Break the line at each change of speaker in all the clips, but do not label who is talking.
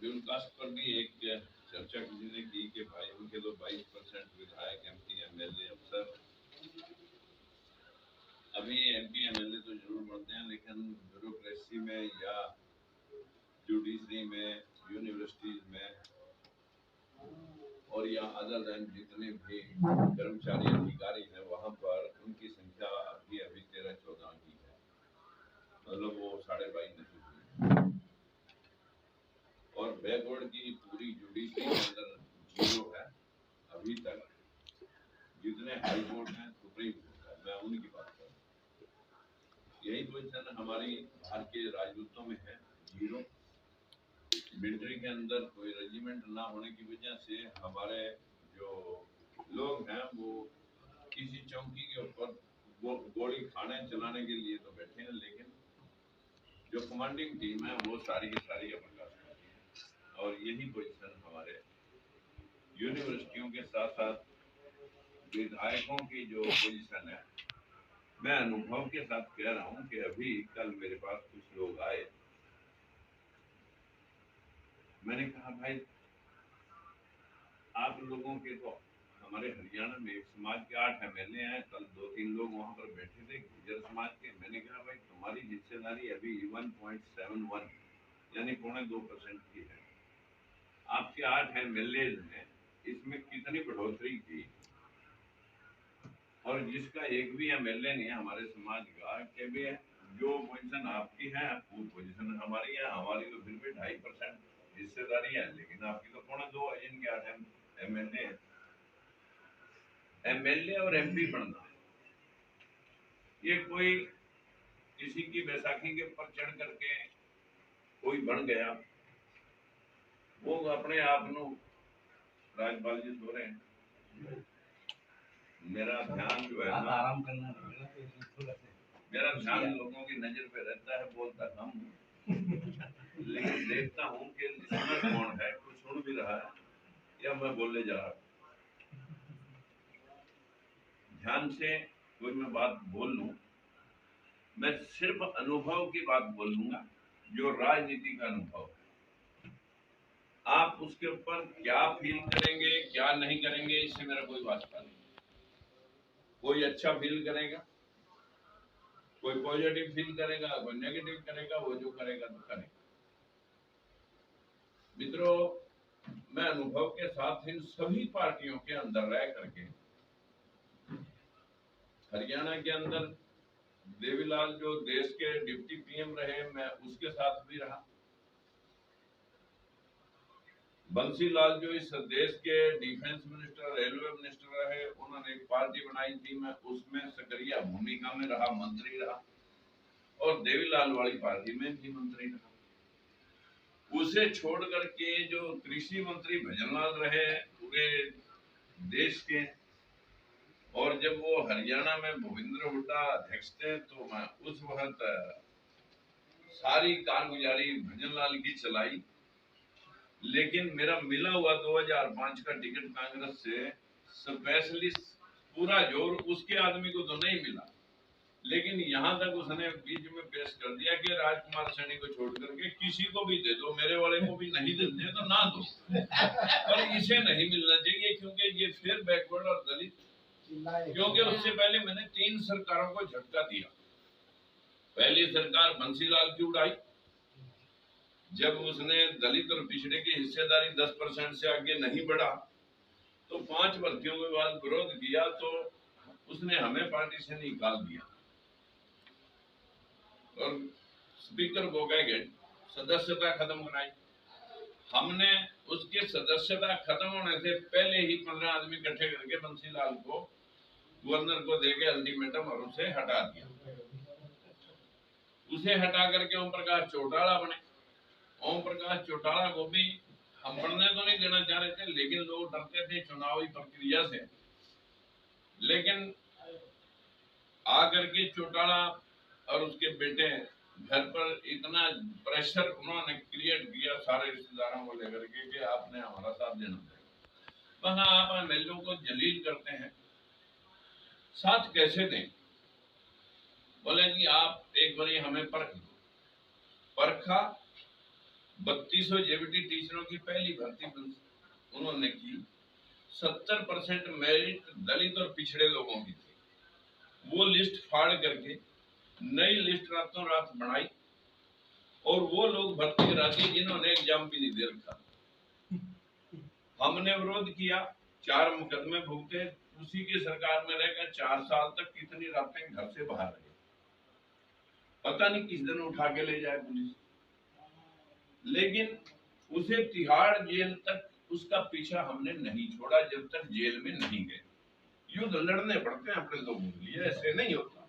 Schedule caste पर भी एक चर्चा किसी ने की कि भाई उनके तो 22% विधायक, एमपी, एमएलए, अफसर, अभी एमपी एमएलए तो जरूर बढ़ते हैं, लेकिन ब्यूरोक्रेसी में या जुडिशरी में, यूनिवर्सिटीज में और या अदर देन जितने भी कर्मचारी अधिकारी हैं वहां पर उनकी संख्या अभी 13-14 की है, मतलब वो 22.5 नहीं हुई। और बैकवर्ड की पूरी जुडिशरी के अंदर 0 है अभी तक। जितने हाई कोर्ट हैं, सुप्रीम कोर्ट है, मैं उनकी बात कर रहा हूँ। यही पोजिशन हमारी भारतीय राजदूतों में है, 0। मिलिट्री के अंदर कोई रेजिमेंट ना होने की वजह से हमारे जो लोग हैं वो किसी चौकी के ऊपर गोली खाने चलाने के लिए तो बैठे हैं, लेकिन जो कमांडिंग टीम है वो सारी की सारी अपने पास है। और यही पोजीशन हमारे यूनिवर्सिटियों के साथ साथ विधायकों की जो पोजीशन है, मैं अनुभव के साथ कह रहा हूँ कि अभी कल मेरे पास कुछ लोग आए, मैंने कहा भाई आप लोगों के तो हमारे हरियाणा में एक समाज के 8 एमएलए हैं, कल 2-3 लोग वहां पर बैठे थे गुर्जर समाज के। मैंने कहा भाई तुम्हारी हिस्सेदारी अभी 1.71 यानी 0.2% की है। आपके 8 एमएलए ने इसमें कितनी बढ़ोतरी की, और जिसका एक भी एमएलए नहीं है हमारे समाज का कि भी जो पोजीशन आपकी है वो पोजीशन हमारी है, हमारी तो फिर भी 2.5% हिस्सेदारी है, लेकिन आपकी तो 0.2 है। जिनके 8 एमएलए एमएलए और एमपी बनना, ये कोई किसी की बैसाखी के ऊपर चढ़ करके कोई बन गया, वो अपने आप नु राजपाल जी सो रहे हैं। मेरा ध्यान जो है ना, आराम करना, मेरा ध्यान लोगों की नजर पे रहता है, बोलता कम हूँ लेकिन देखता हूँ कि लिसनर कौन है, कुछ सुन भी रहा है या मैं बोलने जा रहा हूँ। ध्यान से कोई मैं बात बोल लूं, मैं सिर्फ अनुभव की बात बोल लूंगा, जो राजनीति का अनुभव है। आप उसके ऊपर क्या फील करेंगे क्या नहीं करेंगे, इससे मेरा कोई वास्ता नहीं। कोई अच्छा फील करेगा, कोई पॉजिटिव फील करेगा, कोई नेगेटिव करेगा, वो जो करेगा तो करेगा। मित्रों, मैं अनुभव के साथ इन सभी पार्टियों के अंदर रह करके, हरियाणा के अंदर देवीलाल जो देश के डिप्टी पीएम रहे, मैं उसके साथ भी रहा। बंसीलाल जो इस देश के डिफेंस मिनिस्टर, रेलवे मिनिस्टर रहे, उन्होंने एक पार्टी बनाई थी, मैं उसमें सक्रिय भूमिका में रहा, मंत्री रहा, और देवीलाल वाली पार्टी में भी मंत्री रहा। उसे छोड़ करके जो कृषि मंत्री भजनलाल रहे पूरे देश के, और जब वो हरियाणा में भूपेंद्र हुड्डा अध्यक्ष थे, तो मैं उस वक्त सारी कारगुजारी भजनलाल की चलाई। लेकिन मेरा मिला हुआ 2005 का टिकट कांग्रेस से स्पेशली पूरा जोर उसके आदमी को तो नहीं मिला, लेकिन यहाँ तक उसने बीच में पेश कर दिया कि राजकुमार सैनी को छोड़ करके किसी को भी दे दो, मेरे वाले को भी नहीं देते तो ना दो, पर इसे नहीं मिलना चाहिए क्योंकि ये फिर बैकवर्ड और दलित, क्योंकि उससे पहले मैंने 3 सरकारों को झटका दिया। पहली सरकार बंसीलाल की उड़ाई, जब उसने दलित और पिछड़े की हिस्सेदारी 10% से आगे नहीं बढ़ा, तो 5 भर्तियों के बाद विरोध किया तो उसने हमें पार्टी से निकाल दिया और स्पीकर को कह गए सदस्यता खत्म कराई। हमने उसके सदस्यता खत्म होने से पहले ही 15 आदमी इकट्ठे करके बंसीलाल को, गवर्नर को देके अल्टीमेटम और उसे हटा दिया। उसे हटा करके ओम प्रकाश चौटाला बने। ओम प्रकाश चौटाला को भी हम बनने तो नहीं देना चाह रहे थे, लेकिन लोग डरते थे चुनावी प्रक्रिया से। लेकिन आकर के चौटाला और उसके बेटे घर पर इतना प्रेशर उन्होंने क्रिएट किया सारे रिश्तेदारों को लेकर के कि आपने हमारा साथ देना पड़ेगा। वहां आप एमएलए को जलील करते हैं, साथ कैसे दें? बोले कि आप एक बार हमें परख दो। परखा, 3200 जेबीटी टीचरों की पहली भर्ती उन्होंने की। 70% मेरिट दलित और पिछड़े लोगों की थी। वो लिस्ट फाड़ करके नई लिस्ट रातों रात बनाई और वो लोग भर्ती करा दिए जिन्होंने एग्जाम भी नहीं दे रखा। हमने विरोध किया, 4 मुकदमे भुगते, उसी की सरकार में रहकर 4 साल तक कितनी रातें घर से बाहर रहे, पता नहीं किस दिन उठा के ले जाए पुलिस। लेकिन उसे तिहाड़ जेल तक उसका पीछा हमने नहीं छोड़ा जब तक जेल में नहीं गए। युद्ध लड़ने पड़ते हैं अपने लोगों के लिए, ऐसे नहीं होता।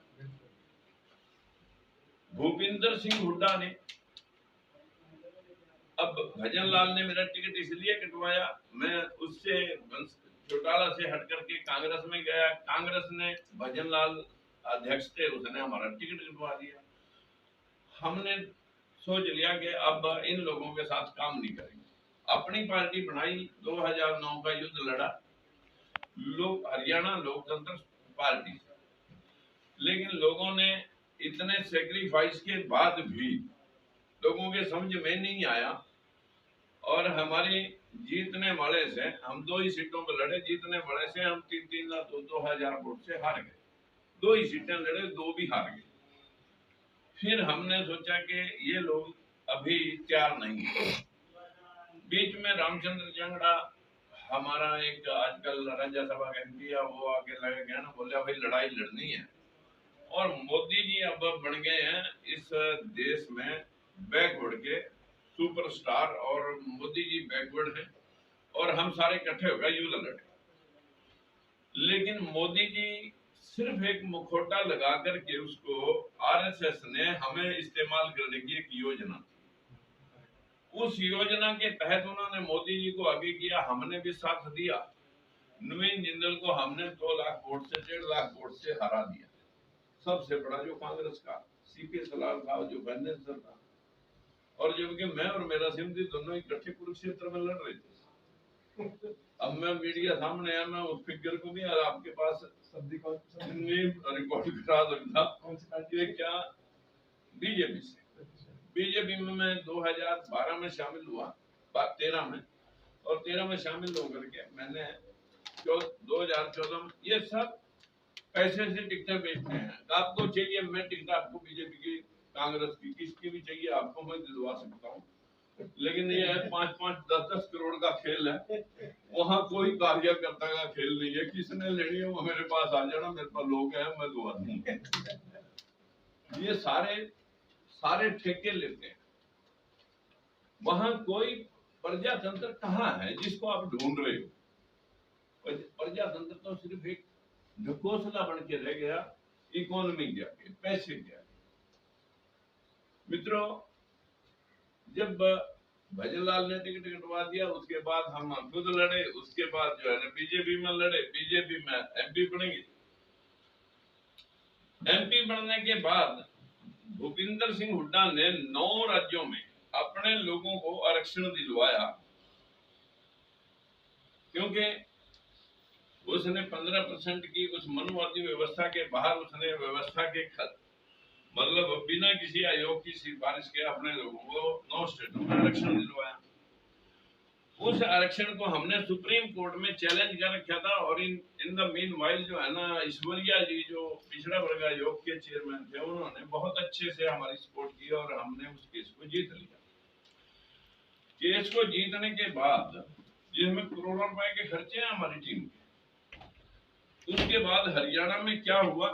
भूपिंदर सिंह हुड्डा ने, अब भजन लाल ने मेरा टिकट इसलिए कटवाया, मैं उससे चौटाला से हट करके कांग्रेस में गया। कांग्रेस ने भजन लाल अध्यक्ष थे, उसने हमारा टिकट कटवा दिया। हमने सोच लिया कि अब इन लोगों के साथ काम नहीं करेंगे। अपनी पार्टी बनाई, 2009 का युद्ध लड़ा लोग हरियाणा लोकतंत्र पार्टी, लेकिन लोगों ने इतने सेक्रीफाइस के बाद भी लोगों के समझ में नहीं आया और हमारी जीतने वाले से, हम 2 ही सीटों पर लड़े, जीतने वाले से हम 3-3 लाख 2-2 हजार वोट से हार गए। 2 ही सीटें लड़े, 2 भी हार गए। फिर हमने सोचा कि ये लोग अभी तैयार नहीं है। बीच में रामचंद्र जंगड़ा, हमारा एक आजकल राज्यसभा का एमपी है, वो आके लगे गया ना, बोले भाई लड़ाई लड़नी है। और मोदी जी अब बन गए हैं इस देश में बैकवर्ड के सुपरस्टार, और मोदी जी बैकवर्ड हैं और हम सारे इकट्ठे हो गए युद्ध लड़े। लेकिन मोदी जी सिर्फ एक मुखौटा लगा करके, उसको आरएसएस ने हमें इस्तेमाल करने की एक योजना, उस योजना के तहत उन्होंने मोदी जी को आगे किया, हमने भी साथ दिया। नवीन जिंदल को हमने 2 लाख वोट से 1.5 लाख वोट से हरा दिया। सबसे बड़ा जो कांग्रेस का सीपी सलाल था, जो बैनेसर था, और जबकि मैं और मेरा सिंधी दोनों इकट्ठे कुरुक्षेत्र में लड़ रहे थे। अब मैं मीडिया सामने आया, मैं उस फिगर को भी आपके पास रिकॉर्ड करा सकता कि क्या बीजेपी से, बीजेपी में मैं 2012 में शामिल हुआ, 13 में, और 13 में शामिल होकर के मैंने 2014 में, ये सब पैसे से टिकटें बेचते हैं। आपको चाहिए मैं टिकट आपको बीजेपी की, कांग्रेस की, किसकी भी चाहिए आपको मैं दिलवा सकता हूँ। लेकिन ये 5-5, 10-10 करोड़ का खेल है, वहाँ कोई कार्यकर्ता का खेल नहीं है। किसने लेनी है वो मेरे पास आ जाना, मेरे पास लोग हैं, मैं दुआ दूंगा। ये सारे ठेके लेते हैं। वहां कोई प्रजातंत्र कहाँ है जिसको आप ढूंढ रहे हो? प्रजातंत्र तो सिर्फ एक ढकोसला बन के रह गया इकोनॉमी के आगे, पैसे के आगे। मित्रों, जब भजनलाल ने टिकट कटवा दिया, उसके बाद हम खुद लड़े, उसके बाद जो है ना बीजेपी में लड़े, बीजेपी में एमपी बनेंगे। एमपी बनने के बाद भूपिंदर सिंह हुड्डा ने 9 राज्यों में अपने लोगों को आरक्षण दिलवाया, क्योंकि उसने 15% की उस मनुवादी व्यवस्था के बाहर, उसने व्यवस्था के मतलब बिना किसी आयोग की सिफारिश के अपने लोगों को 9 स्टेटों में आरक्षण दिलवाया। उस आरक्षण को हमने सुप्रीम कोर्ट में चैलेंज कर रखा था, और इन द मीन वाइल जो है ना, ईश्वरिया जी जो पिछड़ा वर्ग आयोग के चेयरमैन थे, उन्होंने बहुत अच्छे से हमारी सपोर्ट की और हमने उस केस को जीत लिया। केस को जीतने के बाद, जिसमें करोड़ों रुपए के खर्चे हैं हमारी टीम के, उसके बाद हरियाणा में क्या हुआ,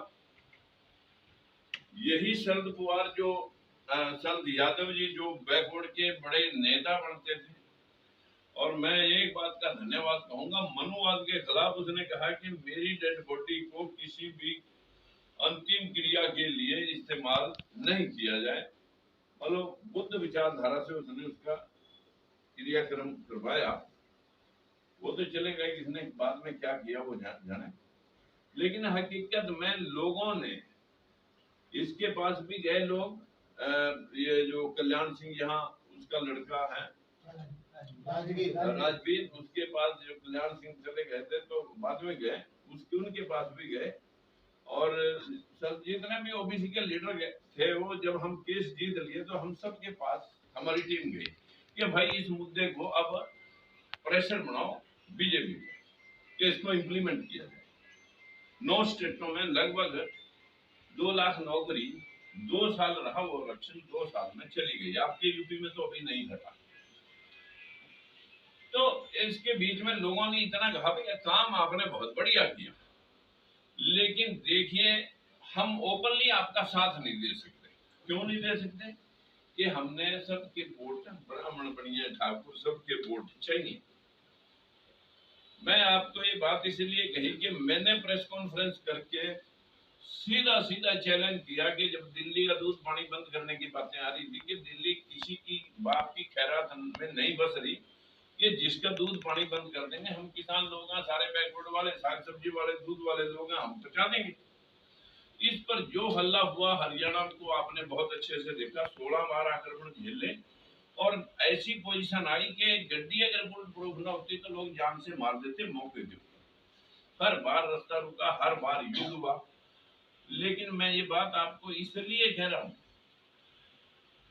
यही शरद पवार जो शरद यादव जी जो बैकवर्ड के बड़े नेता बनते थे, और मैं एक बात का धन्यवाद कहूंगा, मनुवाद के खिलाफ उसने कहा कि मेरी डेड बॉडी को किसी भी अंतिम क्रिया के लिए इस्तेमाल नहीं किया जाए। मतलब बुद्ध विचारधारा से उसने उसका क्रियाक्रम करवाया। वो तो चले गए, किसने बाद में क्या किया वो जाने, लेकिन हकीकत में लोगों ने, इसके पास भी गए लोग, ये जो कल्याण सिंह यहाँ उसका लड़का है राजवीर, उसके पास जो कल्याण सिंह चले गए थे, तो बाद में गए उनके पास भी गए, और सब जितने भी ओबीसी के लीडर गए थे, वो जब हम केस जीत लिए तो हम सब के पास हमारी टीम गई कि भाई इस मुद्दे को अब प्रेशर बनाओ बीजेपी पे कि इसको इम्प्लीमेंट किया जाए। 9 स्टेटों में लगभग 2 लाख नौकरी 2 साल रहा वो आरक्षण 2 साल में चली गई। आपके यूपी में तो अभी नहीं घटा। तो इसके बीच में लोगों ने इतना कहा भैया काम आपने बहुत बढ़िया किया, लेकिन देखिए हम ओपनली आपका साथ नहीं दे सकते। क्यों नहीं दे सकते? कि हमने सबके वोट, ब्राह्मण बनिए ठाकुर सबके वोट चाहिए। मैं आपको ये बात इसलिए कही कि मैंने प्रेस कॉन्फ्रेंस करके सीधा सीधा चैलेंज किया कि जब दिल्ली का दूध पानी बंद करने की बातें आ रही थी कि दिल्ली किसी की बाप की खैरात में नहीं बस रही कि जिसका दूध पानी बंद कर देंगे, हम किसान लोग हैं, सारे बैकवर्ड वाले, साग सब्जी वाले, दूध वाले लोग हैं, हम पहुंचा देंगे। इस पर जो हल्ला हुआ, हरियाणा को आपने बहुत अच्छे से देखा, 16 बार आक्रमण झेले और ऐसी पोजीशन आई कि गड्डी अगर बुलेट प्रूफ न होती तो लोग जान से मार देते मौके के ऊपर। हर बार रास्ता रुका, हर बार युद्ध हुआ। लेकिन मैं ये बात आपको इसलिए कह रहा हूं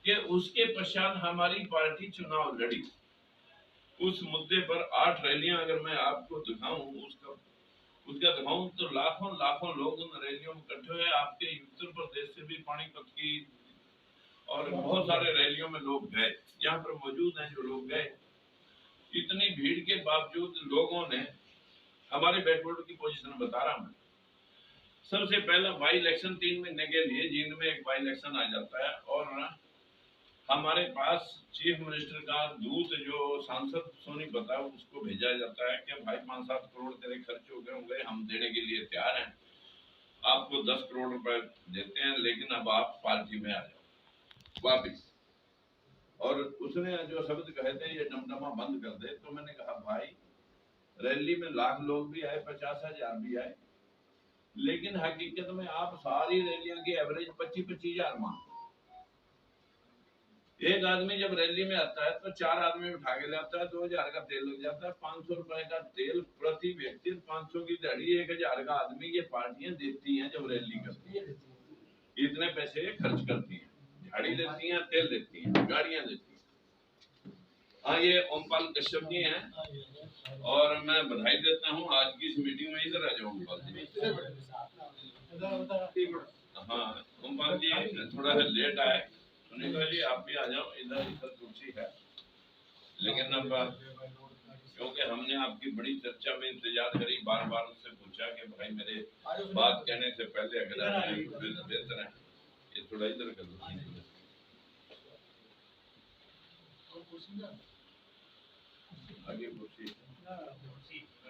कि उसके पश्चात हमारी पार्टी चुनाव लड़ी। उस मुद्दे पर 8 रैलियां अगर मैं आपको दिखाऊं, उसका दिखाऊं तो लाखों लाखों लोग उन रैलियों में इकट्ठे हुए। आपके उत्तर प्रदेश से भी पानीपत की और बहुत सारे रैलियों में लोग गए, यहाँ पर मौजूद हैं जो लोग गए। इतनी भीड़ के बावजूद लोगों ने हमारे बैकवर्ड की पोजीशन बता रहा हूं। सबसे पहला बाई इलेक्शन 3 महीने के लिए जींद में एक बाई इलेक्शन आ जाता है और हमारे पास चीफ मिनिस्टर का दूत जो सांसद सोनीपत है उसको भेजा जाता है कि भाई 5-7 करोड़ तेरे खर्च हो गए होंगे, हम देने के लिए तैयार हैं, आपको 10 करोड़ रुपए देते हैं, लेकिन अब आप पार्टी में आ जाओ वापिस। और उसने जो शब्द कहे थे ये डमडमा बंद कर दे, तो मैंने कहा भाई रैली में लाख लोग भी आए, 50,000 भी आए, लेकिन हकीकत में आप सारी रैलियों की एवरेज 25-25 हजार मांग। एक आदमी जब रैली में आता है तो 4 आदमी उठा के लाता है, 2,000 का तेल लग जाता है, 500 रुपए का तेल प्रति व्यक्ति, 500 की दिहाड़ी, 1,000 का आदमी ये पार्टियां देती हैं जब रैली करती है। इतने पैसे खर्च करती हैं, दिहाड़ी देती हैं, तेल देती हैं, गाड़ियां देती हैं। हाँ, ये ओमपाल कश्यप जी हैं और मैं बधाई देता हूँ आज की इस मीटिंग में। इधर आ जाओ ओमपाल जी। हाँ ओमपाल जी थोड़ा सा लेट आए, सुनीता जी आप भी आ जाओ, इधर कुर्सी है। लेकिन अब क्योंकि हमने आपकी बड़ी चर्चा में इंतजार करी, बार बार उससे पूछा कि भाई मेरे बात कहने से पहले अगर आप बेहतर है ये थोड़ा इधर कर दो। आगे कुर्सी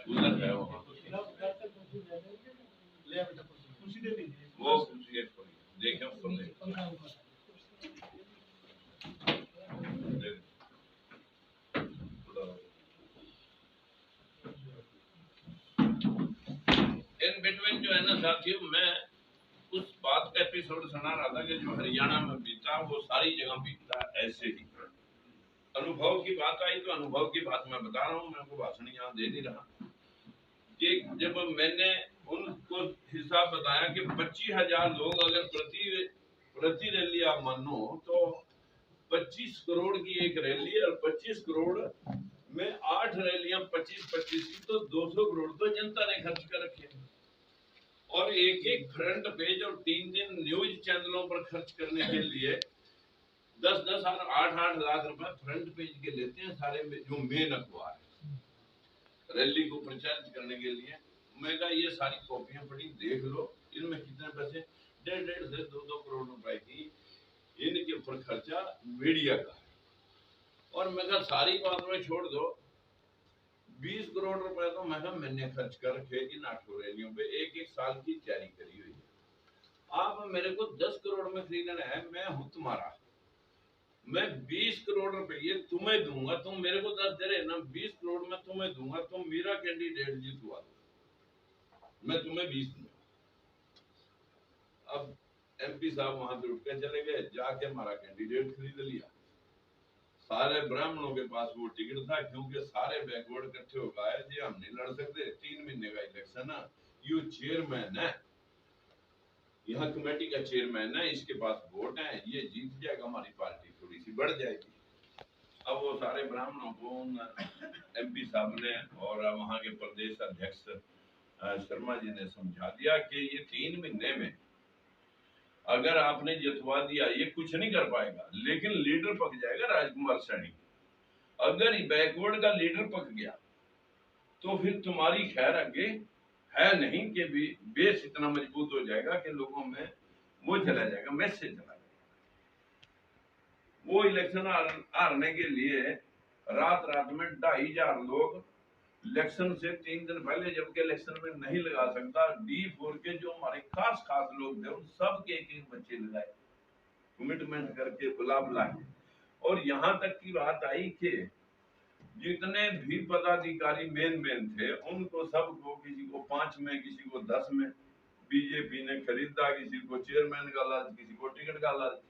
उधर है वहाँ, वो कुर्सी देखें ऊपर देखें। इन बिटवीन जो है ना साथियों, मैं उस बात का एपिसोड सुना रहा था कि जो हरियाणा में बीता वो सारी जगह बीतता ऐसे ही। अनुभव की बात आई तो अनुभव की बात मैं बता रहा हूँ, मैं को भाषण यहाँ दे नहीं रहा कि जब मैंने उनको हिसाब बताया कि 25,000 लोग अगर प्रति रैली आप मानो तो 25 करोड़ की एक रैली और 25 करोड़ में 8 रैलियां 25-25 की, तो 200 करोड़ तो जनता ने खर्च कर रखे। और एक फ्रंट पेज और 3 न्यूज चैनलों पर खर्च करने के लिए 10-10 और 8-8 लाख रुपए फ्रंट पेज के लेते हैं सारे जो मेन अखबार है रैली को प्रचारित करने के लिए। मैं कहा ये सारी कॉपियां पड़ी देख लो, इनमें कितने पैसे, 1.5 से 2 करोड़ रुपए की इनके ऊपर खर्चा मीडिया का है। और मैं कहा सारी बात में छोड़ दो, 20 करोड़ रुपए तो मैंने खर्च कर रखे इन 8 रैलियों पे, एक साल की तैयारी करी हुई है। आप मेरे को 10 करोड़ में खरीदना है, मैं हूं तुम्हारा, मैं 20 करोड़ रुपये तुम्हें दूंगा, तुम मेरे को 10 दे रहे ना, 20 करोड़ में तुम्हें दूंगा, तुम मेरा कैंडिडेट जितवा दो, मैं तुम्हें 20 दूंगा। अब एमपी साहब वहां से उठ के चले गए, जाके हमारा कैंडिडेट खरीद लिया। सारे ब्राह्मणों के पास वो टिकट था, क्योंकि सारे बैकवर्ड इकट्ठे हो गए जी हम नहीं लड़ सकते, 3 महीने का इलेक्शन है, ये चेयरमैन है, यहाँ कमेटी का चेयरमैन है, इसके पास वोट है, ये जीत जाएगा, हमारी पार्टी थोड़ी सी बढ़ जाएगी। अब वो सारे ब्राह्मणों को MP साहब ने और वहाँ के प्रदेश अध्यक्ष शर्मा जी ने समझा दिया कि ये 3 महीने में अगर आपने जतवा दिया ये कुछ नहीं कर पाएगा, लेकिन लीडर पक जाएगा राजकुमार सैनी। अगर बैकवर्ड का लीडर पक गया तो फिर तुम्हारी खैर आगे है नहीं कि बेस इतना मजबूत हो जाएगा कि लोगों में वो चला जाएगा, मैसेज चला जाएगा। वो इलेक्शन हारने के लिए रात में 2,500 लोग इलेक्शन से 3 दिन पहले, जबकि इलेक्शन में नहीं लगा सकता, D4 के जो हमारे खास लोग थे उन सब के एक बच्चे लगाए कमिटमेंट करके बुला के। और यहाँ तक की बात आई कि जितने भी पदाधिकारी मेन थे उनको सबको, किसी को 5 में, किसी को 10 में बीजेपी ने खरीदा, किसी को चेयरमैन का लालच, किसी को टिकट का लालच।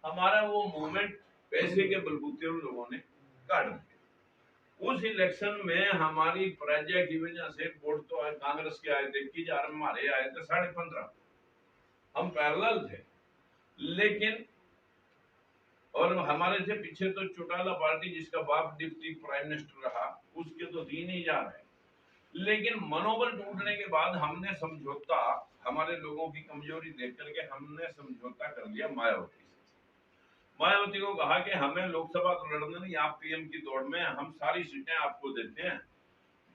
हमारा वो मूवमेंट पैसे के बलबूते उन लोगों ने काट दिया। उस इलेक्शन में हमारी पराजय की वजह से वोट तो कांग्रेस के आए थे 21,000, हमारे आए थे 15.5। हम पैरेलल थे, लेकिन और हमारे से पीछे तो चौटाला पार्टी जिसका बाप डिप्टी प्राइम मिनिस्टर रहा, उसके तो 3,000 है। लेकिन मनोबल टूटने के बाद हमने समझौता, हमारे लोगों की कमजोरी देख करके हमने समझौता कर लिया मायावती से। मायावती को कहा कि हमें लोकसभा तो लड़ना नहीं, आप PM की दौड़ में, हम सारी सीटें आपको देते हैं,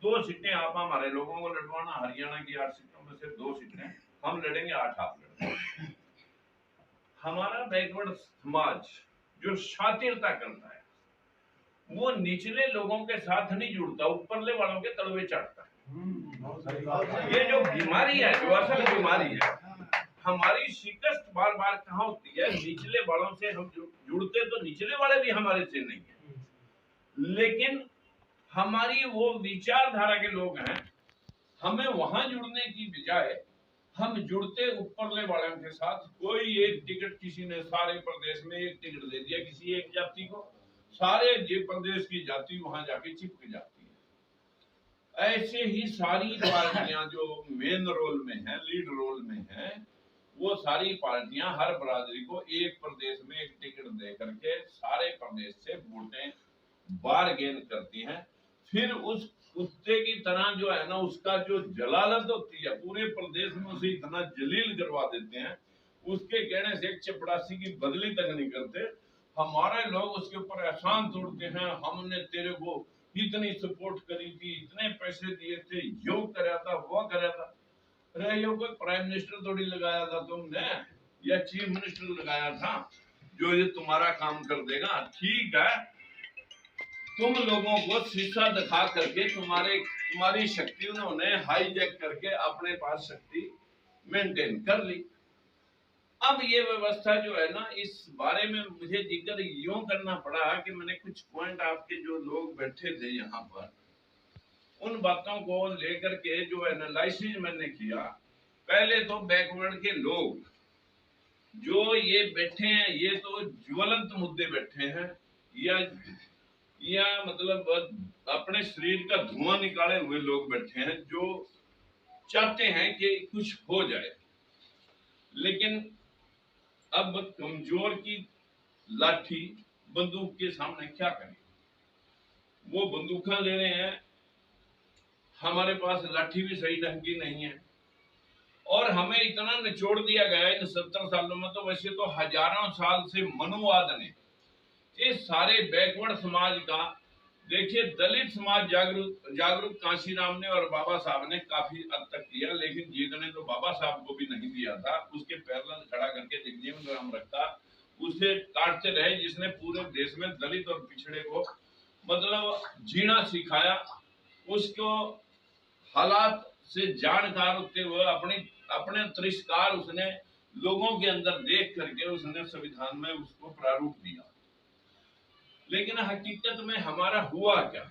2 सीटें आप हमारे लोगों को लड़वाना, हरियाणा की 8 सीटों में से 2 सीटें हम लड़ेंगे, 8 आप लड़ेंगे। हमारा बैकवर्ड समाज जो शातिरता करता है वो निचले लोगों के साथ नहीं जुड़ता, ऊपरले वालों के तलवे चढ़ता है। ये जो बीमारी है, जो असल बीमारी है, हमारी शिकस्त बार बार कहाँ होती है, निचले वालों से हम जुड़ते तो निचले वाले भी हमारे से नहीं है, लेकिन हमारी वो विचारधारा के लोग हैं, हमें वहां जुड़ने की बजाय हम जुड़ते ऊपरले वालों के साथ। कोई एक टिकट किसी ने सारे प्रदेश में एक टिकट दे दिया किसी एक जाति को, सारे प्रदेश की जाति वहां जाके चिपक जाती है। ऐसे ही सारी पार्टियां जो मेन रोल में है, लीड रोल में है, वो सारी पार्टियां हर बरादरी को एक प्रदेश में एक टिकट दे करके सारे प्रदेश से वोटें बारगेन करती हैं। फिर उस कुत्ते की तरह जो है ना, उसका जो जलालत होती है, पूरे प्रदेश में उसे इतना जलील करवा देते हैं, उसके कहने से 184 की बदली तक नहीं करते। हमारे लोग उसके ऊपर एहसान तोड़ते हैं, हमने तेरे को इतनी सपोर्ट करी थी, इतने पैसे दिए थे, यो कराया था, वो कराया था। अरे यो कोई प्राइम मिनिस्टर थोड़ी लगाया था तुमने, या चीफ मिनिस्टर लगाया था जो ये तुम्हारा काम कर देगा। ठीक है, तुम लोगों को शीशा दिखा करके तुम्हारी शक्ति उन्होंने हाईजैक करके अपने पास शक्ति मेंटेन कर ली। अब ये व्यवस्था जो है ना, इस बारे में मुझे जिक्र यूं करना पड़ा कि मैंने कुछ पॉइंट आपके जो लोग बैठे थे यहाँ पर, उन बातों को लेकर के जो एनालिसिस मैंने किया। पहले तो बैकवर्ड के लोग जो ये बैठे हैं, ये तो ज्वलंत मुद्दे बैठे हैं, या मतलब अपने शरीर का धुआं निकाले हुए लोग बैठे हैं, जो चाहते हैं कि कुछ हो जाए। लेकिन अब कमजोर की लाठी बंदूक के सामने क्या करें? वो बंदूकें ले रहे हैं, हमारे पास लाठी भी सही ढंग की नहीं है, और हमें इतना निचोड़ दिया गया इन 70 सालों में। तो वैसे तो हजारों साल से मनुवाद ने इस सारे बैकवर्ड समाज का, देखिए दलित समाज जागरूक कांशीराम ने और बाबा साहब ने काफी हद तक किया, लेकिन जीतने तो बाबा साहब को भी नहीं दिया था। उसके पैरेलल खड़ा करके जगजीवन राम रखा, उसे काटते रहे, जिसने पूरे देश में दलित और पिछड़े को मतलब जीना सिखाया। उसको हालात से जानकार होते हुए अपने तिरस्कार उसने लोगों के अंदर देख करके उसने संविधान में उसको प्रारूप दिया। लेकिन हकीकत में हमारा हुआ क्या?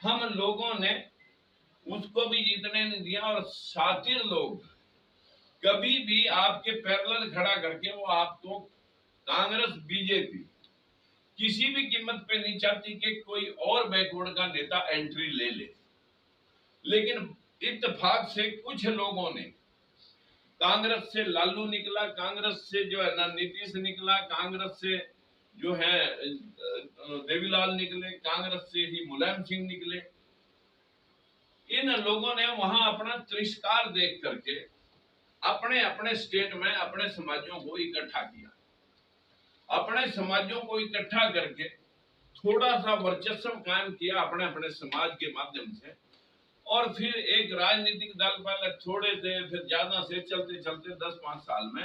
हम लोगों ने उसको भी जीतने नहीं दिया, और शातिर लोग कभी भी आपके पैरेलल खड़ा करके वो आपको, कांग्रेस बीजेपी किसी भी कीमत पे नहीं चाहती कि कोई और बैकवर्ड का नेता एंट्री ले ले, लेकिन इत्तेफाक से कुछ लोगों ने, कांग्रेस से लालू निकला, कांग्रेस से जो है ना नीतीश निकला, कांग्रेस से जो है देवीलाल निकले, कांग्रेस से ही मुलायम सिंह निकले। इन लोगों ने वहां अपना तिरस्कार देख करके अपने अपने स्टेट में अपने समाजों को इकट्ठा किया, अपने समाजों को इकट्ठा करके थोड़ा सा वर्चस्व कायम किया अपने अपने समाज के माध्यम से, और फिर एक राजनीतिक दल पहले थोड़े थे, फिर ज्यादा से चलते चलते 10-5 साल में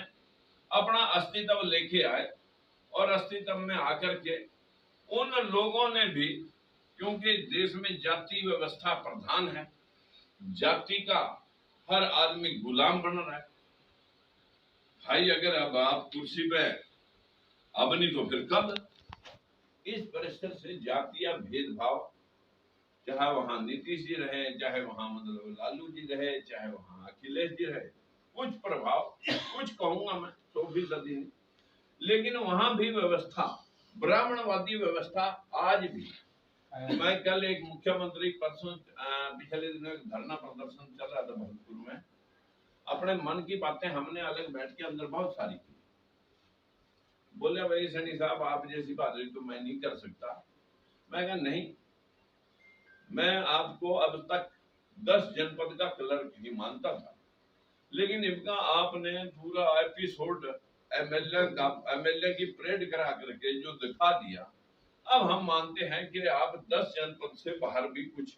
अपना अस्तित्व लेके आए। और अस्तित्व में आकर के उन लोगों ने भी, क्योंकि देश में जाति व्यवस्था प्रधान है, जाति का हर आदमी गुलाम बन रहा है। भाई अगर अब आप कुर्सी पे, अब नहीं तो फिर कब? इस परिस्थिति से जातीय भेदभाव, चाहे वहां नीतीश जी रहे, चाहे वहां मतलब लालू जी रहे, चाहे वहां अखिलेश जी रहे, कुछ प्रभाव, कुछ कहूंगा मैं 100% नहीं, लेकिन वहां भी व्यवस्था, ब्राह्मणवादी व्यवस्था आज भी। मैं कल एक मुख्यमंत्री परसों पिछले दिनों एक धरना प्रदर्शन चल रहा था भरतपुर में, अपने मन की बातें हमने अलग बैठ के अंदर बहुत सारी की। बोले भाई सनी साहब आप जैसी बात तो मैं नहीं कर सकता। मैं कहा नहीं, मैं आपको अब तक 10 जनपद का क्लर्क ही मानता था, लेकिन इनका आपने पूरा एपिसोड एमएलए की परेड करा करके जो दिखा दिया, अब हम मानते हैं कि आप 10 जनपद से बाहर भी कुछ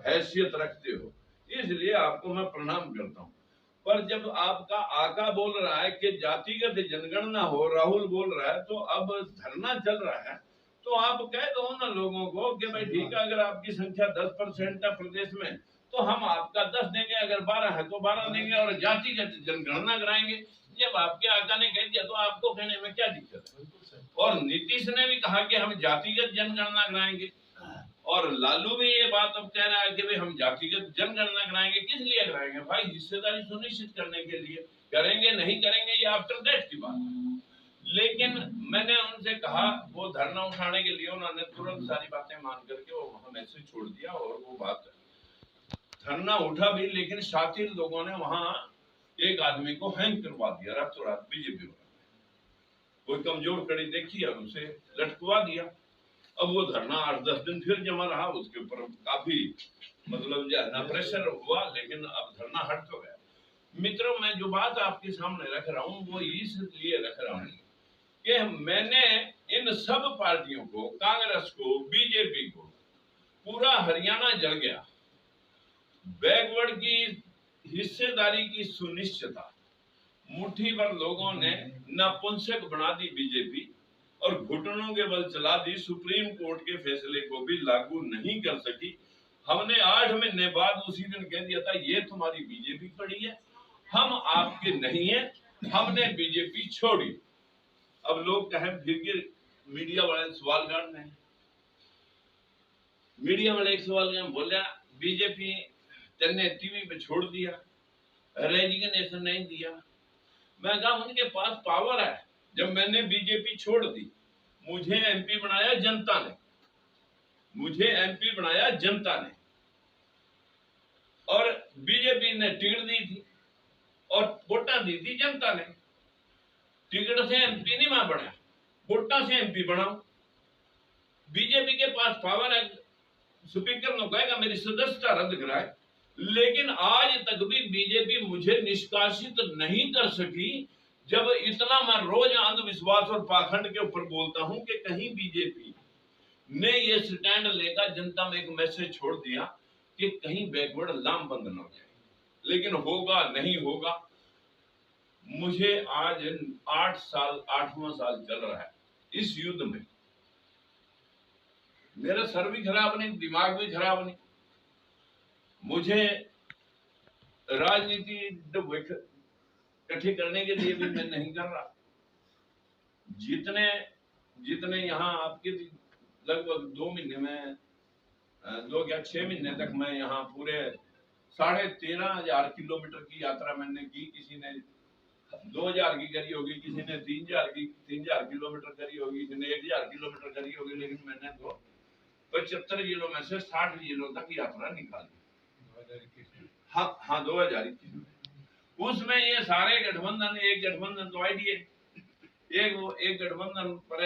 हैसियत रखते हो, इसलिए आपको मैं प्रणाम करता हूँ। पर जब आपका आका बोल रहा है कि जातिगत जनगणना हो, राहुल बोल रहा है, तो अब धरना चल रहा है, तो आप कह दो ना लोगों को कि भाई ठीक है, अगर आपकी संख्या 10% है प्रदेश में तो हम आपका 10 देंगे, अगर 12 है तो 12 देंगे और जातिगत जनगणना कराएंगे। जब आपके आका ने कह दिया तो आपको कहने में क्या दिक्कत है? और नीतीश ने भी कहा कि हम जातिगत जनगणना कराएंगे, और लालू भी ये बात अब कह रहा है कि भाई हम जातिगत जनगणना कराएंगे। किस लिए कराएंगे भाई? हिस्सेदारी सुनिश्चित करने के लिए करेंगे, नहीं करेंगे ये आफ्टर दैट की बात है। लेकिन मैंने उनसे कहा, वो धरना उठाने के लिए उन्होंने तुरंत सारी बातें मान करके वो वहां मैसेज छोड़ दिया, और वो बात धरना उठा भी, लेकिन शातिर लोगों ने वहां एक आदमी को हैंग करवा दिया रातों रात, बीजेपी वाले कोई कमजोर कड़ी देखी और उसे लटकवा दिया। अब वो धरना 8-10 दिन फिर जमा रहा, उसके ऊपर काफी मतलब जो है ना प्रेशर हुआ, लेकिन अब धरना हट तो गया। मित्रों, मैं जो बात आपके सामने रख रहा हूँ वो इसलिए रख रहा हूँ कि मैंने इन सब पार्टियों को, कांग्रेस को, बीजेपी को, पूरा हरियाणा जल गया, बैकवर्ड की हिस्सेदारी की सुनिश्चितता, मुट्ठी भर लोगों ने नपुंसक बना दी बीजेपी, और घुटनों के बल चला दी, सुप्रीम कोर्ट के फैसले को भी लागू नहीं कर सकी। हमने 8 महीने बाद उसी दिन कह दिया था ये तुम्हारी बीजेपी खड़ी है, हम आपके नहीं है, हमने बीजेपी छोड़ी। अब लोग कहें फिर मीडिया वाले सवाल काट रहे हैं, मीडिया वाले एक सवाल बोला बीजेपी ने टीवी पे छोड़ दिया, रेजिग्नेशन नहीं दिया। मैं कहा उनके पास पावर है। जब मैंने बीजेपी छोड़ दी, मुझे एमपी बनाया जनता ने, मुझे एमपी बनाया जनता ने, और बीजेपी ने टिकट दी थी और वोटा दी थी जनता ने। टिकट से एमपी नहीं मैं बना, वोटा से एमपी बनाऊं। बीजेपी के पास पावर है, स्पीकर ने कहेगा मेरी सदस्यता रद्द कराए, लेकिन आज तक भी बीजेपी मुझे निष्कासित नहीं कर सकी। जब इतना मैं रोज अंधविश्वास और पाखंड के ऊपर बोलता हूं कि कहीं बीजेपी ने ये स्टैंड लेकर जनता में एक मैसेज छोड़ दिया कि कहीं बैकवर्ड लामबंद न हो जाए, लेकिन होगा नहीं होगा। मुझे आज 8 साल, 8वां साल चल रहा है इस युद्ध में। मेरा सर भी खराब नहीं, दिमाग भी खराब नहीं। मुझे राजनीति इकट्ठी करने के लिए भी मैं नहीं कर रहा। जितने यहाँ आपके लगभग 2 महीने में 6 महीने तक मैं यहाँ पूरे 13,500 किलोमीटर की यात्रा मैंने की। किसी ने 2,000 की करी होगी, किसी ने 3,000 किलोमीटर करी होगी, किसी ने 1,000 किलोमीटर करी होगी, लेकिन मैंने तो 75 जिलों में से 60 जिलों तक यात्रा निकाली। हाँ 2021 में। उसमें ये सारे गठबंधन, एक गठबंधन तो आईडीए, एक गठबंधन पर